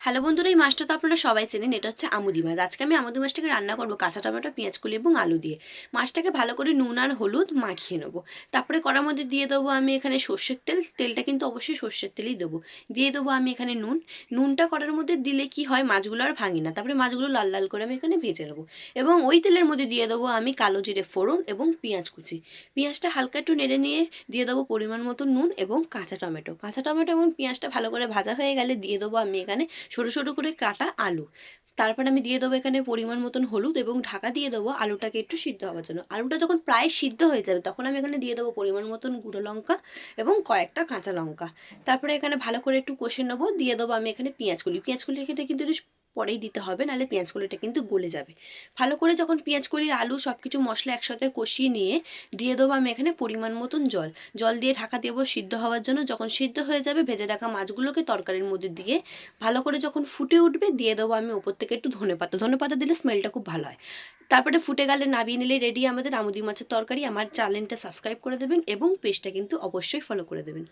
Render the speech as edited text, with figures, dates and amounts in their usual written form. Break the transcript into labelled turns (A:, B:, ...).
A: Hello বন্ধুরা, এই মাছটা তো আপনারা সবাই চেনেন। এটা হচ্ছে আমুদি মাছ। আজকে আমি আমুদি মাছটাকে রান্না করবো কাঁচা টমেটো, পেঁয়াজ কলি এবং আলু দিয়ে। মাছটাকে ভালো করে নুন আর হলুদ মাখিয়ে নেবো। তারপরে কড়ার মধ্যে দিয়ে দেবো আমি এখানে সর্ষের তেল। তেলটা কিন্তু অবশ্যই সর্ষের তেলই দেবো। দিয়ে দেবো আমি এখানে নুন। নুনটা কড়ার মধ্যে দিলে কি হয়, মাছগুলো আর ভাঙি না। তারপরে মাছগুলো লাল লাল করে আমি এখানে ভেজে নেবো। এবং ওই তেলের মধ্যে দিয়ে দেবো আমি কালো জিরে ফোড়ন এবং পেঁয়াজ কুচি। পেঁয়াজটা হালকা একটু নেড়ে নিয়ে দিয়ে দেবো পরিমাণ মতো নুন এবং কাঁচা টমেটো। কাঁচা টমেটো এবং পেঁয়াজটা ভালো করে ভাজা হয়ে গেলে দিয়ে দেবো আমি এখানে ছোটো ছোটো করে কাটা আলু। তারপর আমি দিয়ে দেবো এখানে পরিমাণ মতন হলুদ এবং ঢাকা দিয়ে দেবো আলুটাকে একটু সিদ্ধ হওয়ার জন্য। আলুটা যখন প্রায় সিদ্ধ হয়ে যাবে তখন আমি এখানে দিয়ে দেবো পরিমাণ মতন গুঁড়ো লঙ্কা এবং কয়েকটা কাঁচা লঙ্কা। তারপরে এখানে ভালো করে একটু কষে নেবো। দিয়ে দেবো আমি এখানে পেঁয়াজকলি খেতে কিন্তু একটু পরেই দিতে হবে, নাহলে পেঁয়াজকলিটা কিন্তু গলে যাবে। ভালো করে যখন পেঁয়াজকলি আলু সব কিছু মশলা একসাথে কষিয়ে নিয়ে দিয়ে দেবো আমি এখানে পরিমাণ মতন জল। জল দিয়ে ঢাকা দেবো সিদ্ধ হওয়ার জন্য। যখন সিদ্ধ হয়ে যাবে ভেজে রাখা মাছগুলোকে তরকারির মধ্যে দিয়ে ভালো করে যখন ফুটে উঠবে দিয়ে দেবো আমি ওপর থেকে একটু ধনেপাতা। ধনেপাতা দিলে স্মেলটা খুব ভালো হয়। তারপরে ফুটে গেলে নামিয়ে নিলে রেডি আমাদের আমুদি মাছের তরকারি। আমার চ্যানেলটা সাবস্ক্রাইব করে দেবেন এবং পেজটা কিন্তু অবশ্যই ফলো করে দেবেন।